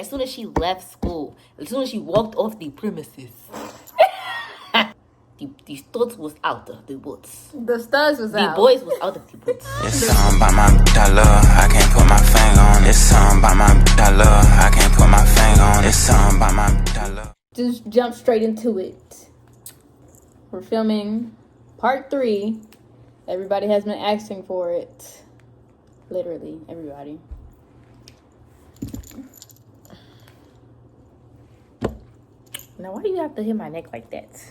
As soon as she left school, as soon as she walked off the premises, the studs was out of the woods. The studs was out. The boys was out of the woods. It's something about my dollar, I can't put my finger on. It's something about my dollar, I can't put my finger on. It's something about my dollar. Just jump straight into it. We're filming part 3. Everybody has been asking for it. Literally, everybody. Now, why do you have to hit my neck like that?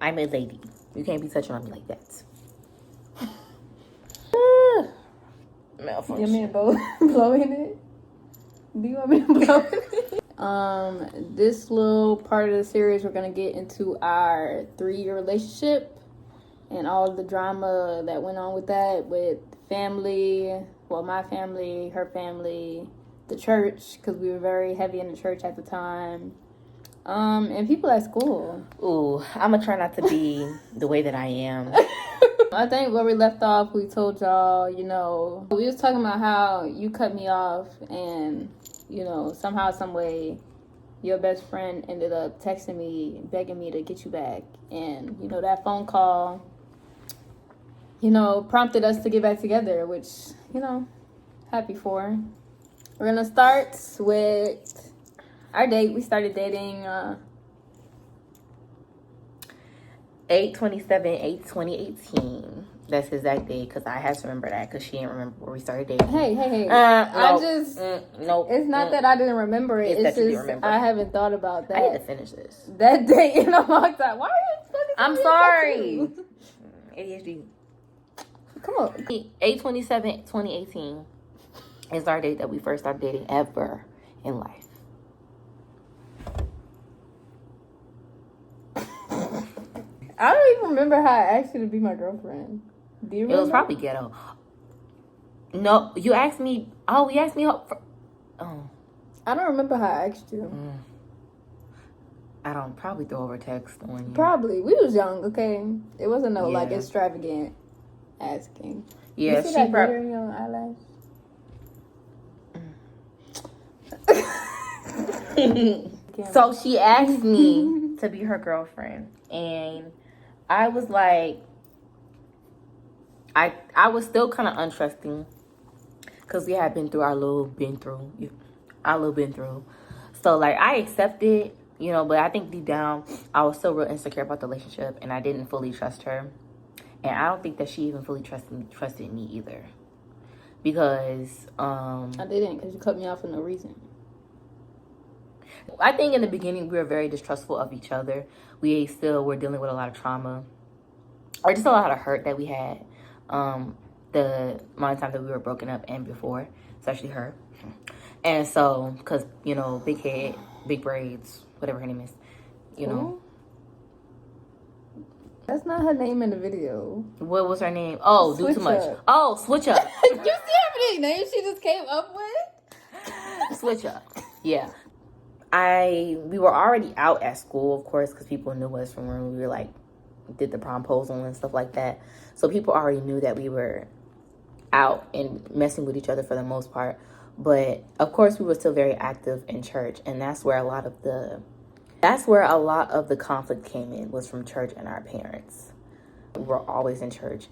I'm a lady. You can't be touching on me like that. Malfunction. You want me to blow in it? Do you want me to blow in it? This little part of the series, we're going to get into our 3-year relationship and all the drama that went on with that, with family, well, my family, her family, the church, because we were very heavy in the church at the time. And people at school. Ooh, I'm gonna try not to be the way that I am. I think where we left off, we told y'all, we was talking about how you cut me off and, somehow, some way, your best friend ended up texting me, begging me to get you back. And, that phone call, prompted us to get back together, which, happy for. We're gonna start with our date. We started dating 8/27/2018. That's his exact date, because I have to remember that, because she didn't remember where we started dating. Hey. Nope. It's not that I didn't remember it. It's that you just didn't remember. I haven't thought about that. I need to finish this. That date in a long time. Why are you fucking I'm sorry. ADHD. Come on. 8/27/2018 is our date that we first started dating ever in life. I don't even remember how I asked you to be my girlfriend. Do you remember? It was probably ghetto. No, you asked me. Oh, you asked me. Oh. I don't remember how I asked you. I don't probably throw over text on you. Probably. We was young, okay? It wasn't like extravagant asking. Yeah, you see that glitter in your eyelash? So she asked me to be her girlfriend, and I was like, I was still kind of untrusting, because we had been through our little been through. So like I accepted, but I think deep down I was still real insecure about the relationship, and I didn't fully trust her, and I don't think that she even fully trusted me either, because I didn't, because you cut me off for no reason. I think in the beginning we were very distrustful of each other. We still were dealing with a lot of trauma, or just a lot of hurt that we had. The amount of time that we were broken up and before, especially her. And so, because, big head, big braids, whatever her name is, Ooh. That's not her name in the video. What was her name? Oh, Switch Do Too Much. Up. Oh, Switch Up. You see how many names she just came up with? Switch Up. Yeah. We were already out at school, of course, because people knew us from when we were did the promposal and stuff like that. So people already knew that we were out and messing with each other for the most part. But of course we were still very active in church, and that's where a lot of the conflict came in, was from church and our parents. We were always in church,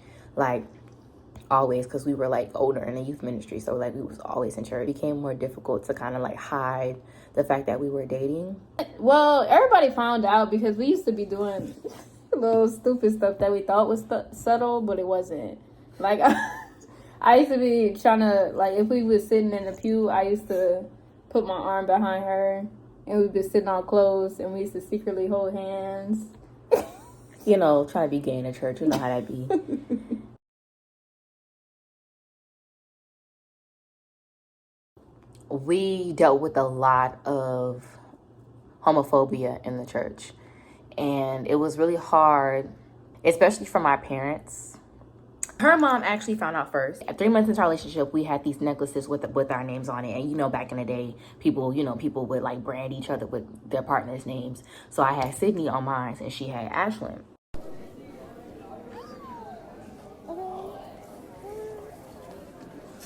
always, because we were older in the youth ministry, so we was always in church. It became more difficult to kind of hide the fact that we were dating. Well, everybody found out because we used to be doing little stupid stuff that we thought was subtle, but it wasn't. I used to be trying to, if we was sitting in the pew, I used to put my arm behind her, and we'd be sitting all close, and we used to secretly hold hands. Trying to be gay in the church. You know how that be. We dealt with a lot of homophobia in the church, and it was really hard, especially for my parents. Her mom actually found out first. At 3 months into our relationship, we had these necklaces with our names on it. And, back in the day, people would, brand each other with their partners' names. So I had Sydney on mine, and she had Ashlyn.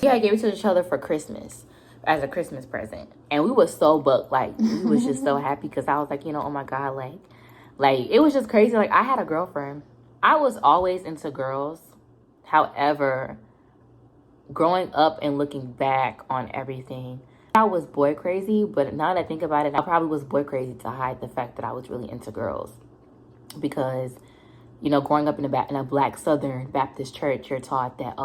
We had gave it to each other for Christmas. as a Christmas present. And we were so booked. Like, we was just so happy because I was like, oh my God, like it was just crazy. Like, I had a girlfriend. I was always into girls. However, growing up and looking back on everything, I was boy crazy. But now that I think about it, I probably was boy crazy to hide the fact that I was really into girls. Because, growing up in a Black Southern Baptist church, you're taught that,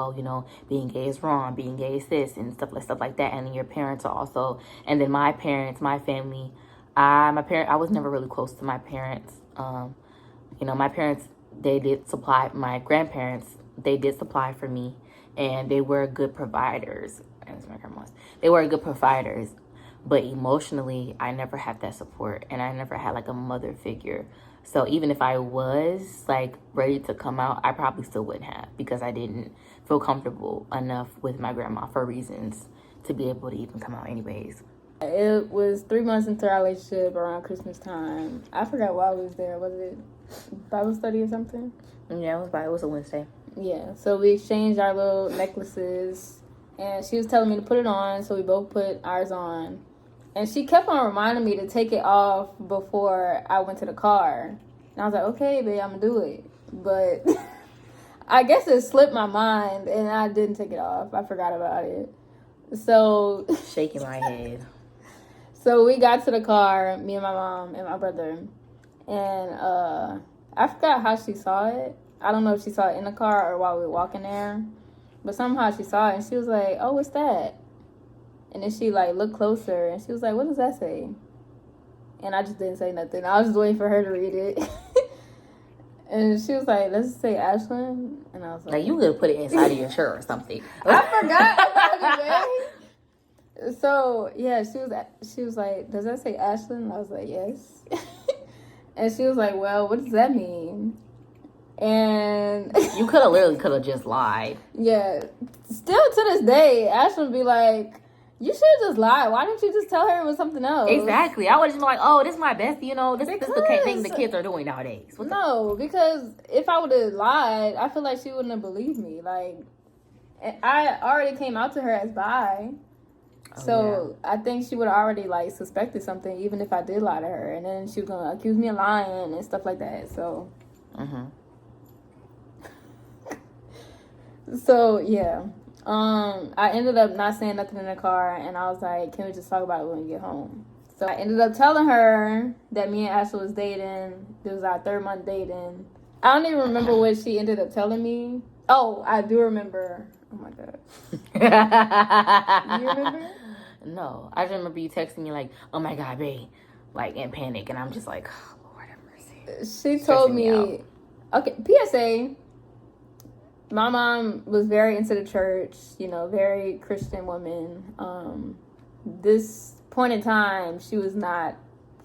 being gay is wrong, being gay is this, and stuff like that. And then your parents are also, and then my parents, my family, I was never really close to my parents. My parents, they did supply, my grandparents, they did supply for me, and they were good providers. As my grandma was, they were good providers, but emotionally, I never had that support, and I never had like a mother figure. So even if I was like ready to come out, I probably still wouldn't have, because I didn't feel comfortable enough with my grandma for reasons to be able to even come out anyways. It was 3 months into our relationship around Christmas time. I forgot why we was there. Was it Bible study or something? Yeah, it was a Wednesday. Yeah, so we exchanged our little necklaces, and she was telling me to put it on, so we both put ours on. And she kept on reminding me to take it off before I went to the car. And I was like, okay, babe, I'm going to do it. But I guess it slipped my mind, and I didn't take it off. I forgot about it. So shaking my head. So we got to the car, me and my mom and my brother. And I forgot how she saw it. I don't know if she saw it in the car or while we were walking there. But somehow she saw it, and she was like, oh, what's that? And then she, like, looked closer, and she was like, what does that say? And I just didn't say nothing. I was just waiting for her to read it. And she was like, does it say Ashlyn? And I was like... Like, you could put it inside of your shirt or something. I forgot about it, man. So, yeah, she was like, does that say Ashlyn? And I was like, yes. And she was like, well, what does that mean? And... You could have just lied. Yeah. Still to this day, Ashlyn would be like... You should have just lied. Why didn't you just tell her it was something else? Exactly. I would just be like, oh, this is my bestie, this is the thing the kids are doing nowadays. Because if I would have lied, I feel like she wouldn't have believed me. Like, I already came out to her as bi. So yeah. I think she would have already, like, suspected something, even if I did lie to her. And then she was going to accuse me of lying and stuff like that. So. Mm-hmm. So, yeah. I ended up not saying nothing in the car, and I was like, can we just talk about it when we get home? So I ended up telling her that me and Ashley was dating. This was our 3rd month dating. I don't even remember what she ended up telling me. Oh, I do remember. Oh my God. You remember? No. I just remember you texting me like, oh my God, babe. Like, in panic. And I'm just like, oh, Lord have mercy. She told me, okay, PSA. My mom was very into the church, very Christian woman. This point in time, she was not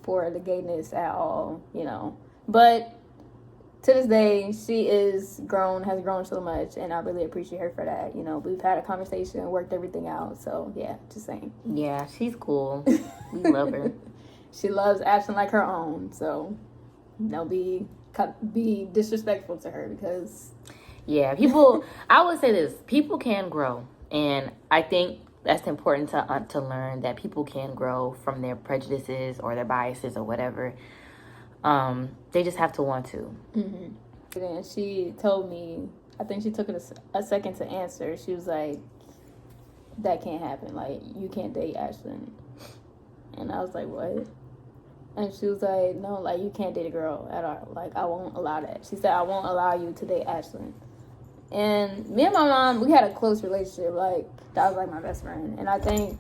for the gayness at all, But to this day, she has grown so much, and I really appreciate her for that. We've had a conversation, worked everything out. So, yeah, just saying. Yeah, she's cool. We love her. She loves Ashlyn like her own. So, don't be disrespectful to her because... Yeah, I would say this, people can grow. And I think that's important to learn, that people can grow from their prejudices or their biases or whatever. They just have to want to. Mm-hmm. And she told me, I think she took it a second to answer. She was like, that can't happen. Like, you can't date Ashlyn. And I was like, what? And she was like, no, like, you can't date a girl at all. Like, I won't allow that. She said, I won't allow you to date Ashlyn. And me and my mom, we had a close relationship. Like, that was like my best friend. And I think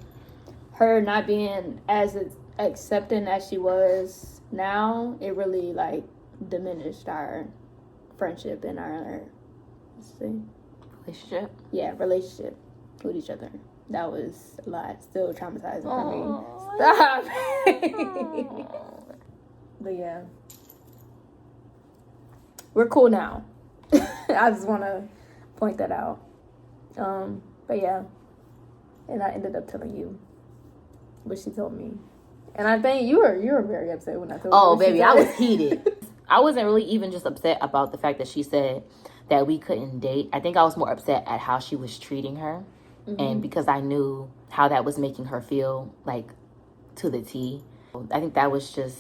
her not being as accepting as she was now, it really, like, diminished our friendship and our relationship. Yeah, relationship with each other. That was a lot. Still traumatizing for me. Stop. But yeah, we're cool now. I just want to point that out. But yeah, and I ended up telling you what she told me, and I think you were very upset when I told you. Oh, baby, I was heated. I wasn't really even just upset about the fact that she said that we couldn't date. I think I was more upset at how she was treating her, and because I knew how that was making her feel, like, to the T. I think that was just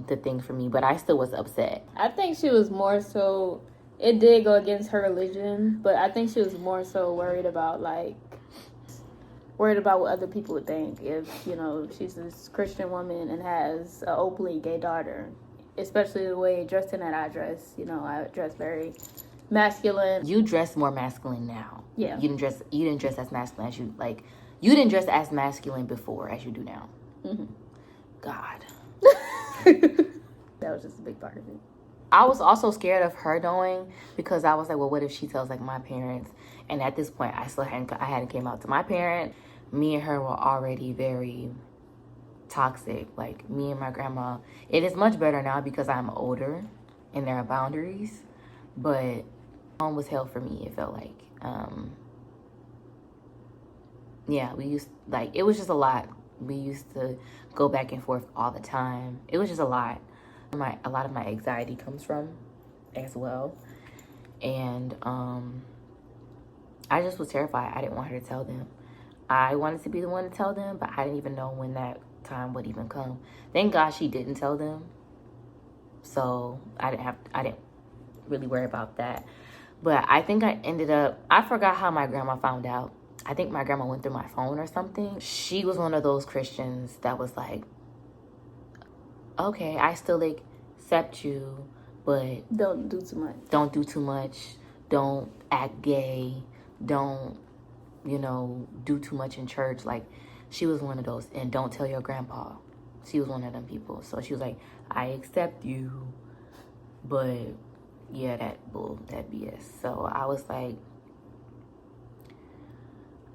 the thing for me, but I still was upset. I think she was more so, it did go against her religion, but I think she was more so worried about what other people would think if, you know, she's this Christian woman and has an openly gay daughter. Especially the way dressing that I dress. You know, I dress very masculine. You dress more masculine now. Yeah. You didn't dress as masculine as you, like, you didn't dress as masculine before as you do now. Mm-hmm. God. That was just a big part of it. I was also scared of her knowing, because I was like, well, what if she tells, like, my parents? And at this point, I hadn't came out to my parents. Me and her were already very toxic. Like, me and my grandma. It is much better now because I'm older and there are boundaries. But home was hell for me, it felt like. Yeah, we used, like, it was just a lot. We used to go back and forth all the time. It was just a lot. A lot of my anxiety comes from as well. And I just was terrified. I didn't want her to tell them. I wanted to be the one to tell them, but I didn't even know when that time would even come. Thank God she didn't tell them. So I didn't really worry about that. But I think I forgot how my grandma found out. I think my grandma went through my phone or something. She was one of those Christians that was like, okay, I still accept you, but don't do too much. Don't do too much. Don't act gay. Don't, you know, do too much in church. Like, she was one of those. And don't tell your grandpa. She was one of them people. So she was like, I accept you, but yeah, that BS. So I was like,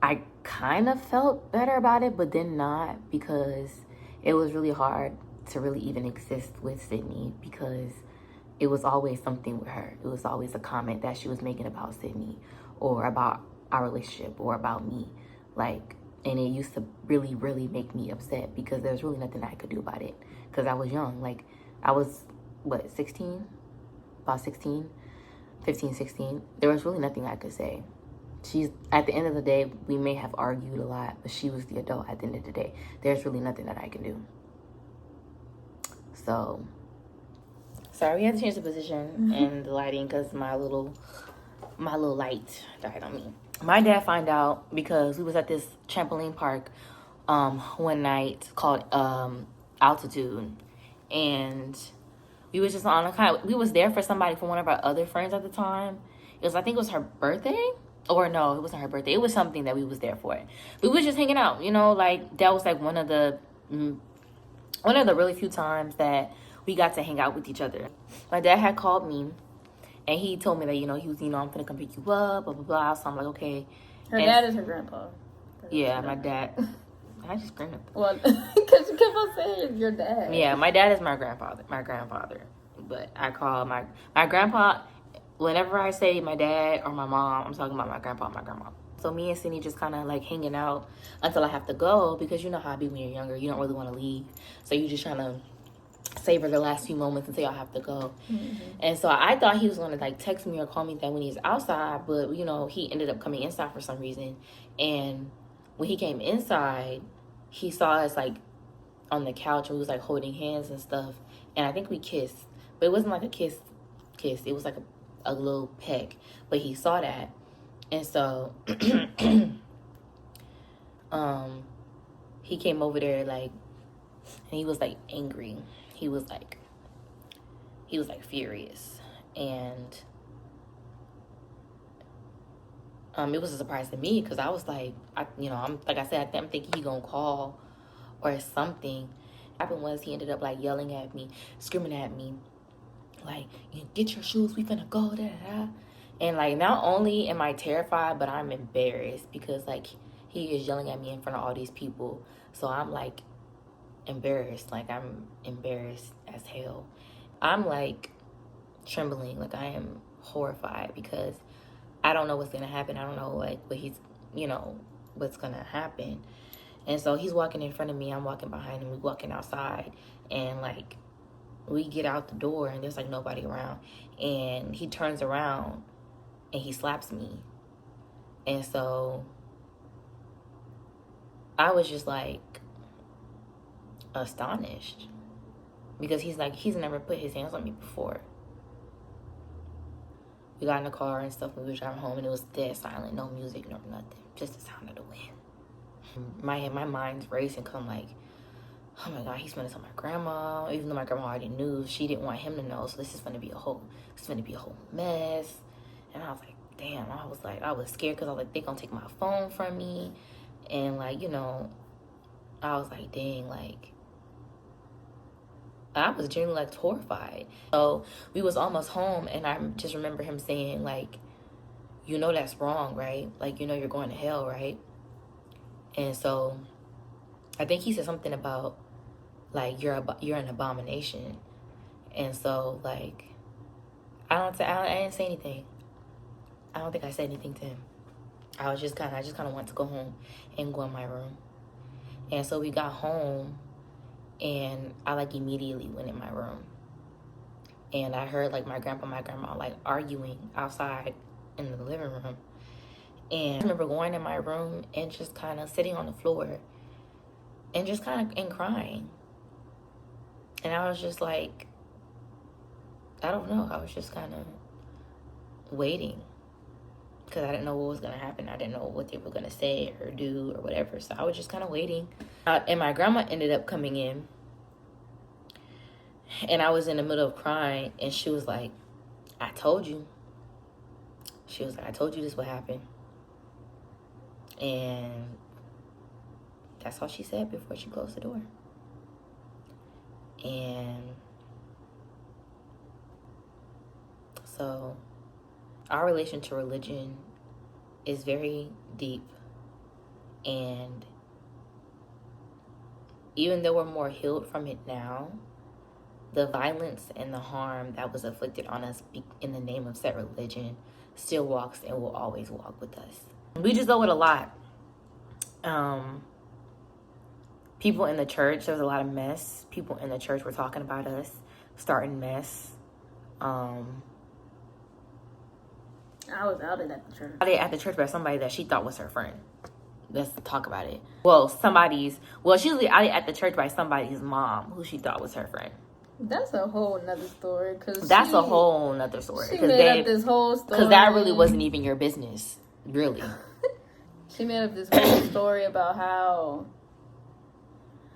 I kind of felt better about it, but then not, because it was really hard to really even exist with Sydney, because it was always something with her. It was always a comment that she was making about Sydney or about our relationship or about me. Like, and it used to really, really make me upset, because there's really nothing I could do about it, because I was young. Like, I was, 16? About 16? 15, 16. There was really nothing I could say. At the end of the day, we may have argued a lot, but she was the adult at the end of the day. There's really nothing that I can do. So, sorry, we had to change the position and the lighting, because my little light died on me. My dad found out because we was at this trampoline park one night called Altitude, and we was just on a kind of, we was there for somebody, for one of our other friends at the time. I think it was her birthday. Or no, it wasn't her birthday. It was something that we was there for. We was just hanging out, you know, like, that was like one of the really few times that we got to hang out with each other. My dad had called me, and he told me that, you know, he was, you know, I'm gonna come pick you up, blah, blah, blah. So I'm like, okay. Her dad is her grandpa. Yeah, my dad. I just screamed at them. Well, because you kept on saying your dad. Yeah, my dad is my grandfather. But I call my grandpa. Whenever I say my dad or my mom, I'm talking about my grandpa and my grandma. So me and Sydney just kind of like hanging out until I have to go, because you know how I be when you're younger. You don't really want to leave. So you just trying to savor the last few moments until y'all have to go. Mm-hmm. And so I thought he was going to like text me or call me that when he was outside. But, you know, he ended up coming inside for some reason. And when he came inside, he saw us like on the couch, and we was like holding hands and stuff. And I think we kissed. But it wasn't like a kiss. It was like a little peck, but he saw that, and so he came over there, like, and he was like angry. He was like furious, and it was a surprise to me, because I was like, I'm like I said, I'm thinking he gonna call or something. What happened was, he ended up like yelling at me, screaming at me, like, you get your shoes, we finna go, da da da. And like, not only am I terrified, but I'm embarrassed, because like, he is yelling at me in front of all these people. So I'm like embarrassed. Like, I'm embarrassed as hell. I'm like trembling. Like, I am horrified, because I don't know what's gonna happen. I don't know what he's, what's gonna happen. And so he's walking in front of me, I'm walking behind him, we're walking outside, and like, we get out the door, and there's like nobody around, and he turns around and he slaps me. And so I was just like astonished because he's never put his hands on me before. We got in the car and stuff when we were driving home, and it was dead silent, no music, no nothing, just the sound of the wind. My mind's racing because I'm like, oh my God, he's gonna tell my grandma, even though my grandma already knew. She didn't want him to know, so this is gonna be a whole mess. And I was like, damn, I was scared because I was like, they gonna take my phone from me. And like, you know, I was like, dang, like, I was genuinely like horrified. So we was almost home, and I just remember him saying like, you know that's wrong, right? Like, you know you're going to hell, right? And so I think he said something about like you're an abomination. And so like I didn't say anything. I don't think I said anything to him. I just kind of wanted to go home and go in my room. And so we got home, and I like immediately went in my room, and I heard like my grandpa and my grandma like arguing outside in the living room. And I remember going in my room and just kind of sitting on the floor and just kind of crying. And I was just like, I don't know. I was just kind of waiting because I didn't know what was going to happen. I didn't know what they were going to say or do or whatever. So I was just kind of waiting. And my grandma ended up coming in, and I was in the middle of crying, and she was like, I told you. She was like, I told you this would happen. And that's all she said before she closed the door. And so our relation to religion is very deep. And even though we're more healed from it now, the violence and the harm that was inflicted on us in the name of said religion still walks and will always walk with us. We just owe it a lot. People in the church, there was a lot of mess. People in the church were talking about us, starting mess. I was outed at the church. Outed at the church by somebody that she thought was her friend. Let's talk about it. She was outed at the church by somebody's mom who she thought was her friend. That's a whole nother story. That's a whole nother story. She made up this whole story. Because that really wasn't even your business, really. She made up this whole story about how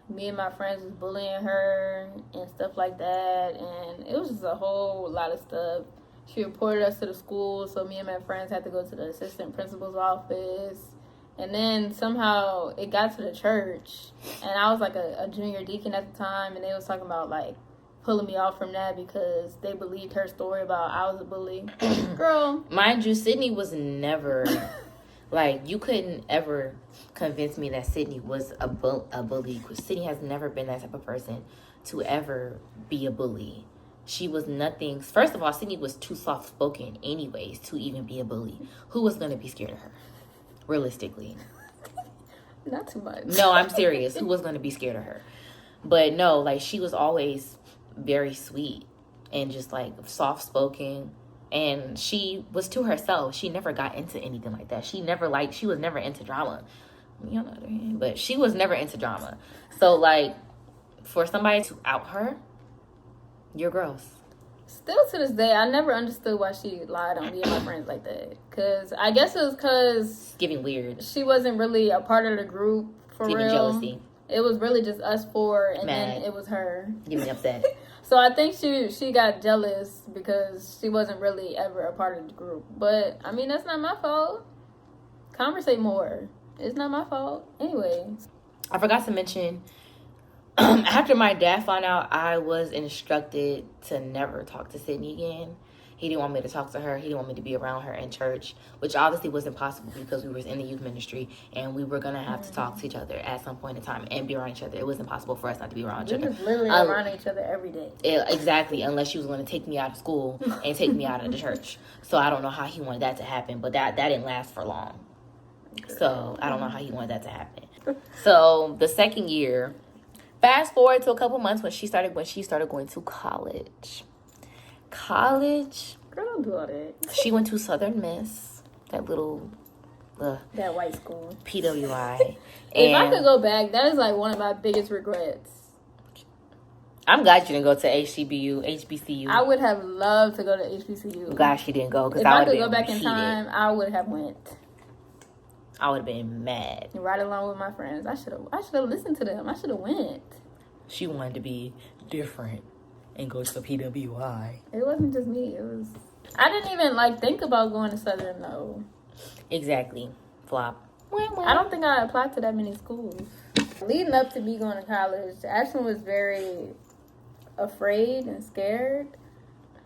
me and my friends was bullying her and stuff like that. And it was just a whole lot of stuff. She reported us to the school, so me and my friends had to go to the assistant principal's office. And then somehow it got to the church. And I was like a junior deacon at the time, and they was talking about like pulling me off from that because they believed her story about I was a bully. Girl. Mind you, Sydney was never, like, you couldn't ever convince me that Sydney was a bully. Because Sydney has never been that type of person to ever be a bully. She was nothing. First of all, Sydney was too soft-spoken anyways to even be a bully. Who was going to be scared of her? Realistically. Not too much. No, I'm serious. Who was going to be scared of her? But no, like, she was always very sweet and just like soft spoken, and she was to herself. She never got into anything like that. She was never into drama, you know, but she was never into drama. So like for somebody to out her, you're gross. Still to this day, I never understood why she lied on me and my friends like that. Because I guess it was because giving weird. She wasn't really a part of the group for giving real. Jealousy. It was really just us four, and Mad. then it was her. Giving upset. So I think she got jealous because she wasn't really ever a part of the group. But, I mean, that's not my fault. Conversate more. It's not my fault. Anyway. I forgot to mention, after my dad found out, I was instructed to never talk to Sydney again. He didn't want me to talk to her. He didn't want me to be around her in church, which obviously wasn't possible because we were in the youth ministry and we were going to have to talk to each other at some point in time and be around each other. It wasn't possible for us not to be around each other. We was literally around each other every day. Exactly, unless she was going to take me out of school and take me out of the church. So I don't know how he wanted that to happen, but that didn't last for long. So I don't know how he wanted that to happen. So the second year, fast forward to a couple months when she started going to college. Girl, don't do all that. She went to Southern Miss, that little That white school. PWI. If I could go back, that is like one of my biggest regrets. I'm glad you didn't go to HBCU. I would have loved to go to HBCU. I'm glad she didn't go, because if I I would have could been go back in heated. time, I would have went. I would have been mad. Right along with my friends. I should have listened to them. I should have went. She wanted to be different and go to PWI. It wasn't just me. It was. I didn't even like think about going to Southern though. Exactly. Flop. I don't think I applied to that many schools. Leading up to me going to college, Ashton was very afraid and scared.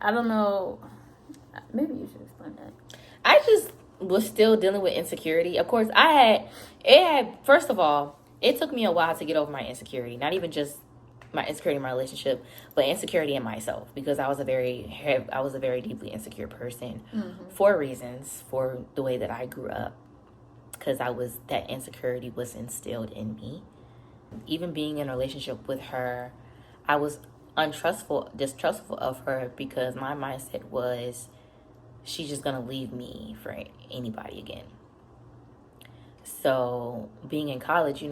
I don't know. Maybe you should explain that. I just was still dealing with insecurity. Of course, first of all, it took me a while to get over my insecurity. Not even just my insecurity in my relationship, but insecurity in myself, because I was a very deeply insecure person for reasons, for the way that I grew up, because that insecurity was instilled in me. Even being in a relationship with her, I was distrustful of her, because my mindset was, she's just gonna leave me for anybody again. So being in college,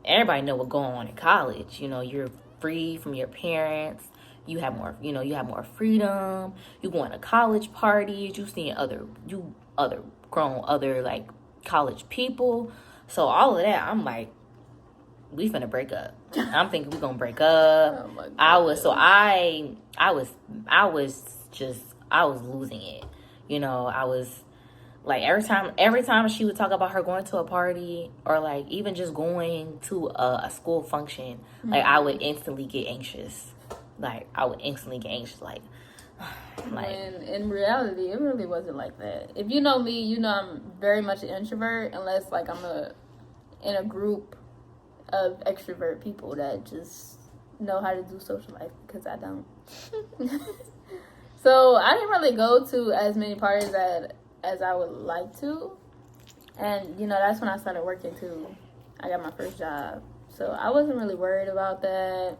everybody know what's going on in college. You're free from your parents. You have more freedom. You going to college parties. You seeing other like college people. So all of that, I'm like, we finna break up. I'm thinking we gonna break up. Oh my God. I was losing it. I was like, every time she would talk about her going to a party, or like even just going to a school function, like I would instantly get anxious. Like When in reality, it really wasn't like that. If you know me, you know I'm very much an introvert, unless like I'm in a group of extrovert people that just know how to do social life, because I don't. So I didn't really go to as many parties as I would like to. And, that's when I started working too. I got my first job. So I wasn't really worried about that.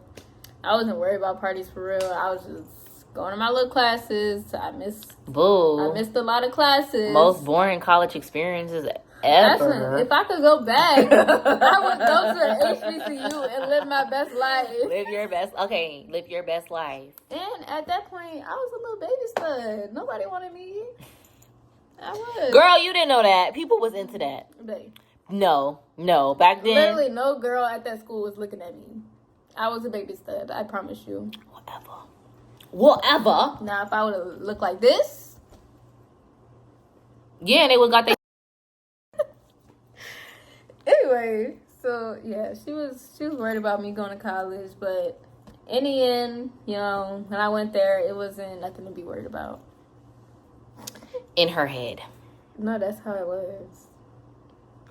I wasn't worried about parties for real. I was just going to my little classes. I missed a lot of classes. Most boring college experiences ever. If I could go back, I would go to HBCU and live my best life. Live your best life. And at that point, I was a little baby stud. Nobody wanted me. I was. Girl, you didn't know that. People was into that. No. Back then. Literally, no girl at that school was looking at me. I was a baby stud. I promise you. Whatever. Now, if I would have looked like this. Yeah, and they would got their. Anyway, so yeah, she was worried about me going to college, but in the end, when I went there, it wasn't nothing to be worried about. In her head. No, that's how it was.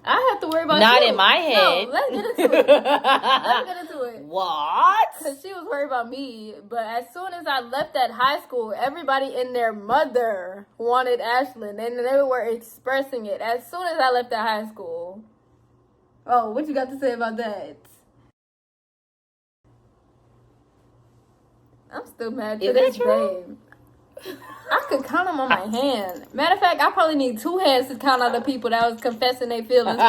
I have to worry about Not you. in my head. No, let's get into it. What? Because she was worried about me, but as soon as I left that high school, everybody and their mother wanted Ashlyn, and they were expressing it as soon as I left that high school. Oh, what you got to say about that? I'm still mad to this day. I could count them on my hand. Matter of fact, I probably need 2 hands to count out the people that was confessing their feelings.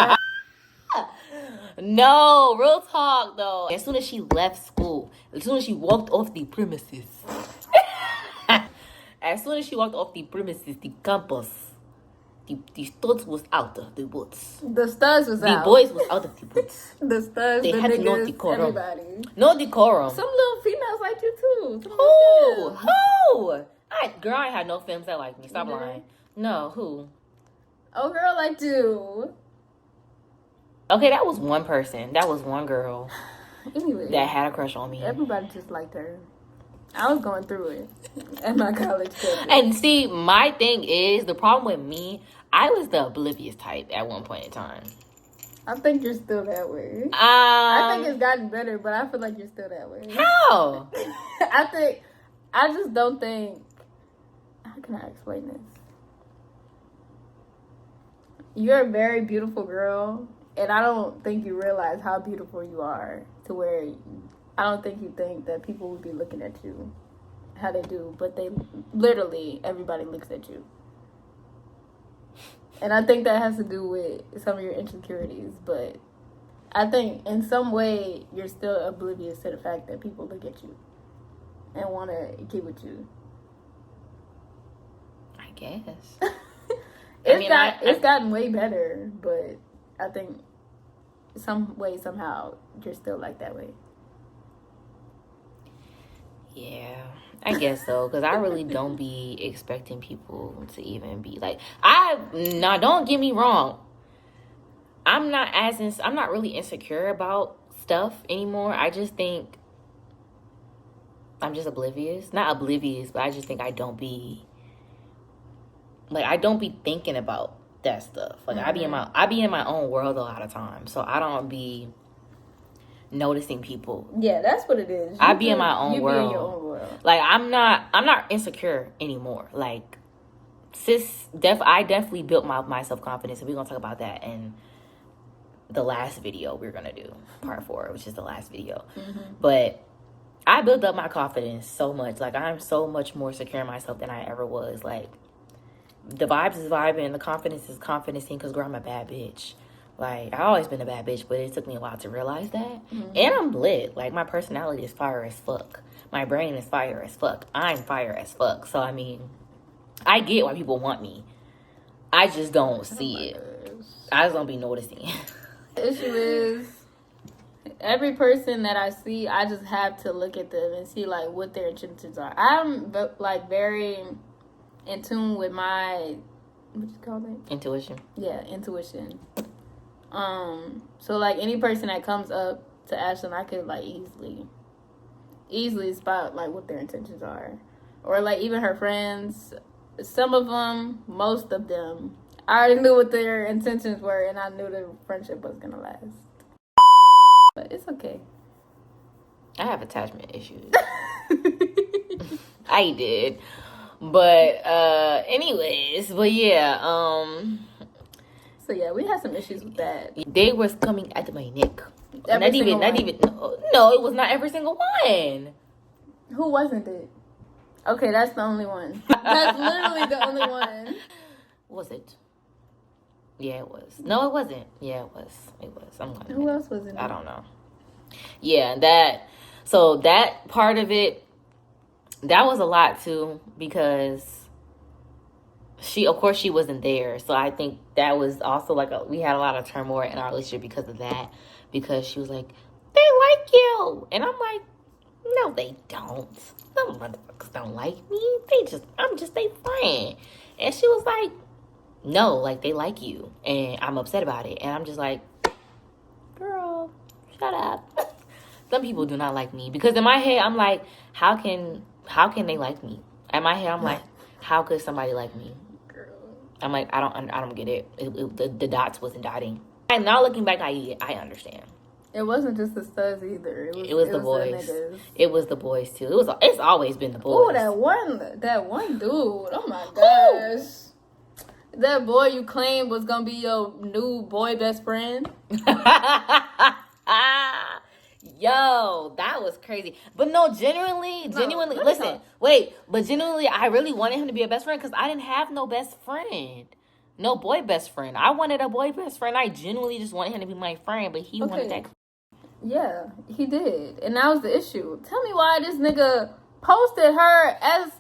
No, real talk though. As soon as she left school, as soon as she walked off the premises, the campus, the studs was out of the woods. The studs was out. The boys was out of the woods. The studs, they the had niggas, no decorum. everybody. No decorum. Some little females like you too. Who? Girl, I had no femmes that like me. Stop lying. No, who? Oh, girl like you. Okay, that was one person. That was one girl. Anyway, that had a crush on me. Everybody just liked her. I was going through it at my college campus. And see, my thing is, the problem with me, I was the oblivious type at one point in time. I think you're still that way. I think it's gotten better, but I feel like you're still that way. How? I just don't think. How can I explain this? You're a very beautiful girl, and I don't think you realize how beautiful you are to where I don't think you think that people would be looking at you how they do, but they literally, everybody looks at you. And I think that has to do with some of your insecurities. But I think in some way you're still oblivious to the fact that people look at you and want to get with you. I guess. It's gotten way better, but I think some way, somehow, you're still like that way. Yeah, I guess so, because I really don't be expecting people to even be like, don't get me wrong. I'm not really insecure about stuff anymore. I just think I'm just oblivious. Not oblivious, but I just think I don't be thinking about that stuff. Like, I be in my own world a lot of times, so I don't be noticing people. Yeah, that's what it is. I be in my own world. You be in your own world. Like, I'm not insecure anymore. Like, I definitely built my self-confidence, and we're gonna talk about that in the last video we're gonna do, part 4, which is the last video. But I built up my confidence so much. Like, I'm so much more secure in myself than I ever was. Like, the vibes is vibing, the confidence is confidencing, because girl, I'm a bad bitch. Like, I've always been a bad bitch, but it took me a while to realize that. And I'm lit. Like, my personality is fire as fuck. My brain is fire as fuck. I'm fire as fuck. So, I mean, I get why people want me. I just don't see it. I just don't be noticing it. The issue is, every person that I see, I just have to look at them and see, like, what their intentions are. I'm, like, very in tune with my, what you call it? Intuition. Yeah, intuition. So, like, any person that comes up to Ashlyn, I could, like, easily spot, like, what their intentions are. Or, like, even her friends, some of them, most of them, I already knew what their intentions were, and I knew the friendship was gonna last. But it's okay. I have attachment issues. I did. But, anyways, but yeah, So yeah, we had some issues with that. they was coming at my neck. No, it was not every single one. Who wasn't it? Okay, that's the only one. That's literally the only one. Was it? Yeah, it was. No, it wasn't. Yeah, it was. Who else was in it? I don't know. Yeah, that part of it, that was a lot too, because she wasn't there. So I think that was also like we had a lot of turmoil in our relationship because of that. Because she was like, they like you. And I'm like, no, they don't. Them motherfuckers don't like me. I'm just their friend. And she was like, no, like, they like you. And I'm upset about it. And I'm just like, girl, shut up. Some people do not like me. Because in my head, I'm like, how can they like me? In my head, I'm like, how could somebody like me? I'm like, I don't get it. The dots wasn't dotting. And now looking back, I understand. It wasn't just the studs either. It was the boys. It was the boys too. It's always been the boys. Oh, that one dude. Oh my gosh. That boy you claimed was gonna be your new boy best friend. Yo, that was crazy. But no, genuinely, listen, wait, but genuinely, I really wanted him to be a best friend because I didn't have no best friend. No boy best friend. I wanted a boy best friend. I genuinely just wanted him to be my friend, but he wanted that. Yeah, he did. And that was the issue. Tell me why this nigga posted her as...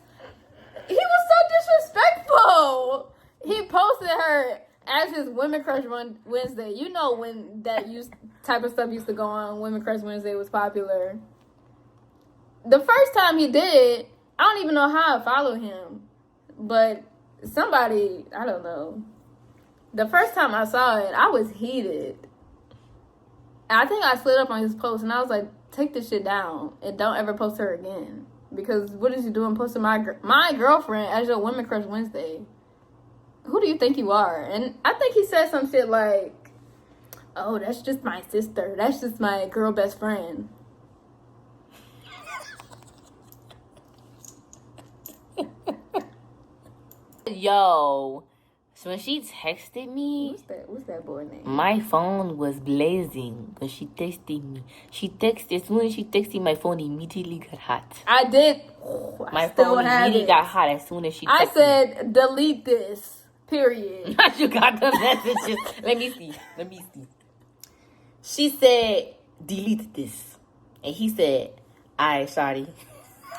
He was so disrespectful. He posted her as his Women Crush Wednesday. You know when that type of stuff used to go on. Women Crush Wednesday was popular. The first time he did it, I don't even know how I followed him. But somebody, I don't know. The first time I saw it, I was heated. I think I slid up on his post and I was like, take this shit down and don't ever post her again. Because what is you doing posting my girlfriend as your Women Crush Wednesday? Who do you think you are? And I think he said some shit like, oh, that's just my sister. That's just my girl best friend. Yo, so when she texted me, what's that boy name? My phone was blazing because she texted me. As soon as she texted, my phone immediately got hot. I did. My phone immediately got hot as soon as she texted I said, delete this. Period. You got the messages. Let me see. She said, delete this. And he said, alright, shawty.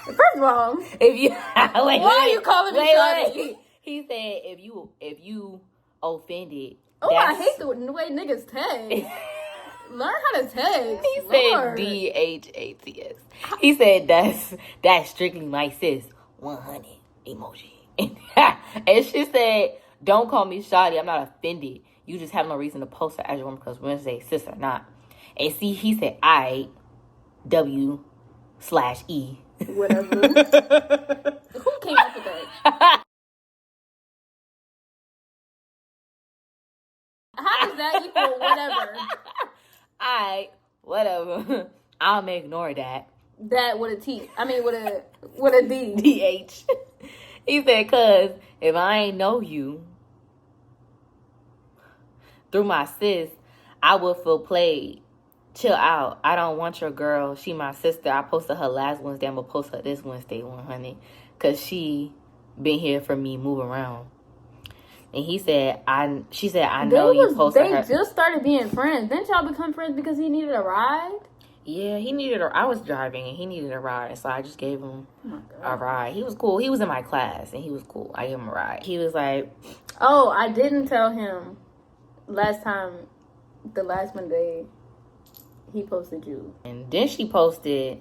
First of all, If you why are you calling me shawty? He said if you offended. I hate the way niggas text. Learn how to text. He said DHATS. He said that's strictly my sis. 100 emoji. And she said, don't call me shawty. I'm not offended. You just have no reason to post her as your woman because Wednesday, sis or not. And see, he said I W/E. Whatever. Who came up with that? How does that equal whatever? Whatever. I'm ignore that. That with a T. I mean with a D. DH. He said, cause if I ain't know you through my sis, I would feel played. Chill out. I don't want your girl. She my sister. I posted her last Wednesday. I'm gonna post her this Wednesday, 100. Cause she been here for me, move around. And she said, I know you posted her. They just started being friends. Didn't y'all become friends because he needed a ride? Yeah, I was driving and he needed a ride. So I just gave him a ride. He was cool. He was in my class and he was cool. I gave him a ride. He was like, oh, I didn't tell him the last Monday he posted you. And then she posted,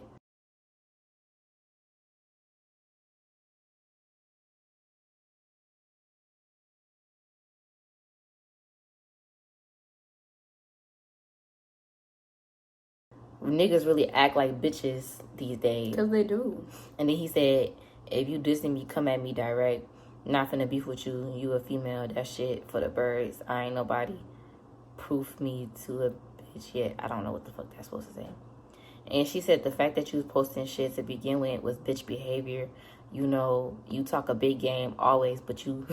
niggas really act like bitches these days. Because they do. And then he said, if you dissing me, come at me direct. Not finna beef with you. You a female. That shit for the birds. I ain't nobody. Proof me to a bitch yet. I don't know what the fuck that's supposed to say. And she said the fact that you was posting shit to begin with was bitch behavior. You know, you talk a big game always, but you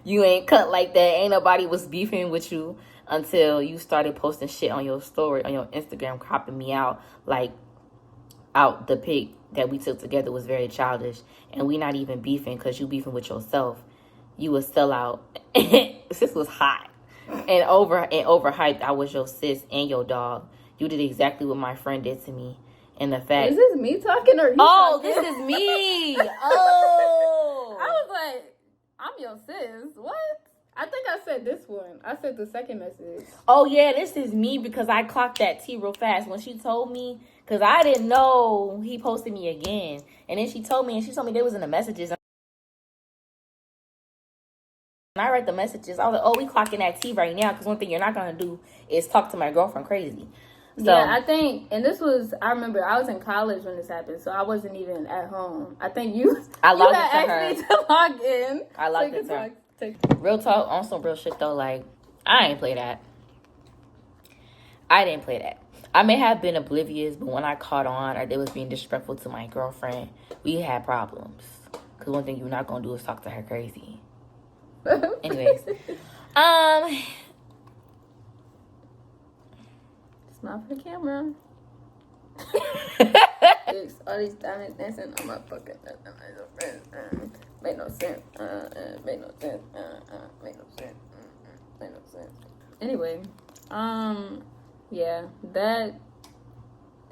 ain't cut like that. Ain't nobody was beefing with you until you started posting shit on your story, on your Instagram, cropping me out like out the pic that we took together was very childish. And we not even beefing because you beefing with yourself. You a sellout. Sis was hot. And overhyped. I was your sis and your dog. You did exactly what my friend did to me. And the fact... Is this me talking or you talking? This is me. Oh. I was like, I'm your sis. What? I think I said this one. I said the second message. Oh, yeah, this is me because I clocked that T real fast. When she told me, because I didn't know he posted me again. And then she told me they was in the messages. And I read the messages. I was like, oh, we clocking that T right now because one thing you're not going to do is talk to my girlfriend crazy. So, yeah, I think, and this was, I remember I was in college when this happened, so I wasn't even at home. I think I logged into asked me to log in. I logged into her. Real talk, on some real shit though, like, I ain't play that. I didn't play that. I may have been oblivious, but when I caught on or they was being disrespectful to my girlfriend, we had problems. Because one thing you're not going to do is talk to her crazy. Anyways. Smile for the camera. All these diamonds dancing on my fucking make no sense. Make no sense. Make no sense. Make no sense. Anyway, yeah, that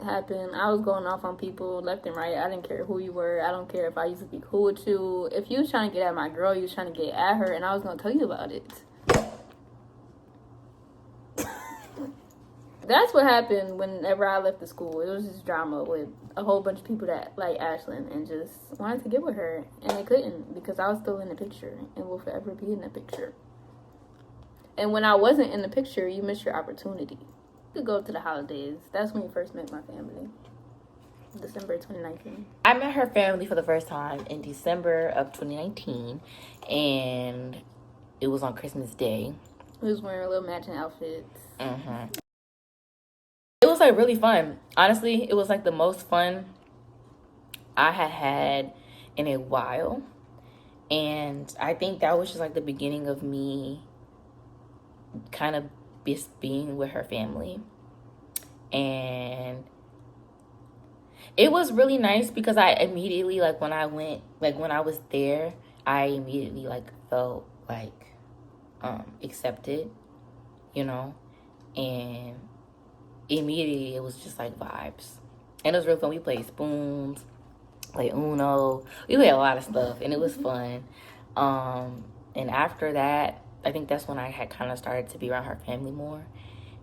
happened. I was going off on people left and right. I didn't care who you were. I don't care if I used to be cool with you. If you was trying to get at my girl, you was trying to get at her, and I was gonna tell you about it. That's what happened whenever I left the school. It was just drama with a whole bunch of people that like Ashlyn and just wanted to get with her. And they couldn't because I was still in the picture and will forever be in the picture. And when I wasn't in the picture, you missed your opportunity. You could go to the holidays. That's when you first met my family. December 2019. I met her family for the first time in December of 2019. And it was on Christmas Day. We was wearing little matching outfits. Mm-hmm. It was like really fun. Honestly, it was like the most fun I had in a while. And I think that was just like the beginning of me kind of just being with her family. And it was really nice because I immediately, like when I was there, I immediately like felt like accepted, you know, and immediately it was just like vibes. And it was real fun. We played spoons, played Uno. We played a lot of stuff, and it was fun. And after that, I think that's when I had kind of started to be around her family more.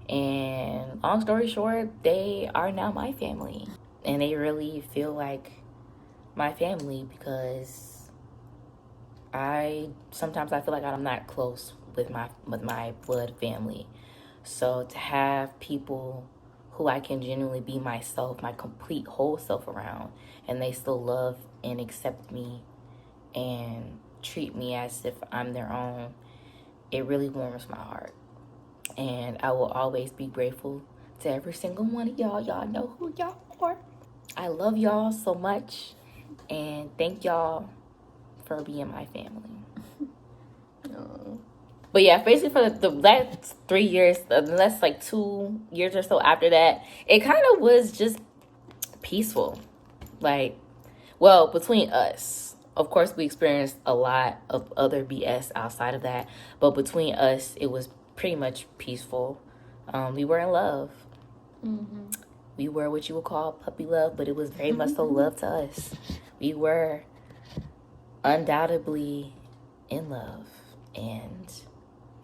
And long story short, they are now my family. And they really feel like my family because sometimes I feel like I'm not close with my blood family. So to have people who I can genuinely be myself, my complete whole self around, and they still love and accept me and treat me as if I'm their own, it really warms my heart. And I will always be grateful to every single one of y'all. Y'all know who y'all are. I love y'all so much, and thank y'all for being my family. But yeah, basically for the last 3 years, the last like 2 years or so after that, it kind of was just peaceful. Like, well, between us, of course, we experienced a lot of other BS outside of that, but between us, it was pretty much peaceful. We were in love. Mm-hmm. We were what you would call puppy love, but it was very much so love to us. We were undoubtedly in love, and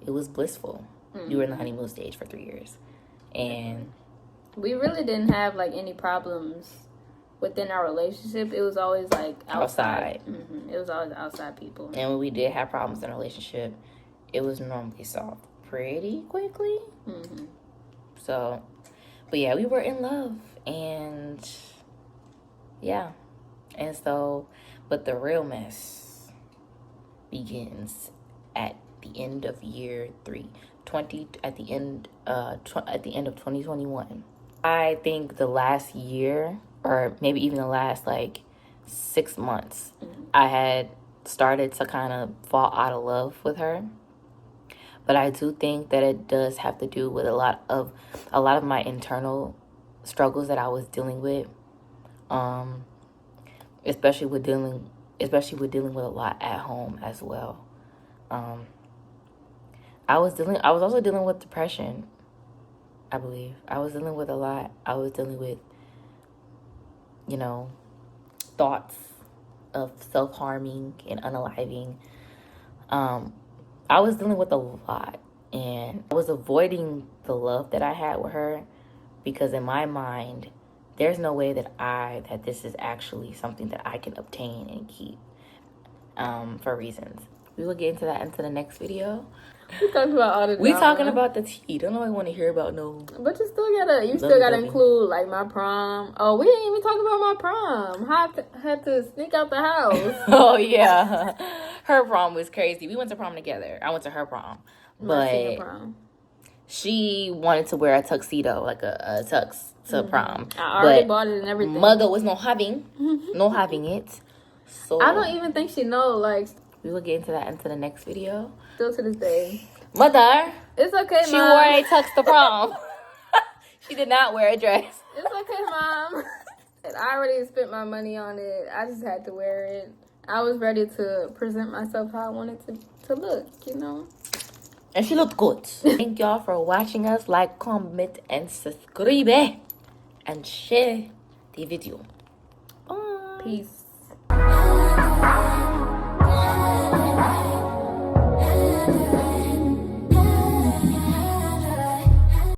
it was blissful. We were in the honeymoon stage for 3 years, and we really didn't have like any problems within our relationship. It was always like outside. It was always outside people. And when we did have problems in a relationship, it was normally solved pretty quickly. So, but yeah, we were in love, and yeah, and so, but the real mess begins at the end of year 3, at the end of 2021. I think the last year, or maybe even the last like 6 months, I had started to kind of fall out of love with her. But I do think that it does have to do with a lot of my internal struggles that I was dealing with, especially with dealing with a lot at home as well. I was also dealing with depression. I believe I was dealing with a lot. I was dealing with, thoughts of self-harming and unaliving. I was dealing with a lot, and I was avoiding the love that I had with her because in my mind, there's no way that this is actually something that I can obtain and keep, for reasons. We will get into that into the next video. We talking about all the drama. We talking about the tea. Don't nobody want to hear about no. But you still gotta include like my prom. Oh, we didn't even talk about my prom. I had to sneak out the house. Oh yeah, her prom was crazy. We went to prom together. I went to her prom, but she wanted to wear a tuxedo, like a tux to prom. I already bought it and everything. Mother was not having it. So I don't even think she know. Like, we will get into that into the next video. Still to this day. Mother, it's okay, she Mom. wore a tux to prom. She did not wear a dress. It's okay, Mom. I already spent my money on it. I just had to wear it. I was ready to present myself how I wanted to look, And she looked good. Thank y'all for watching us. Like, comment, and subscribe. And share the video. Bye. Peace.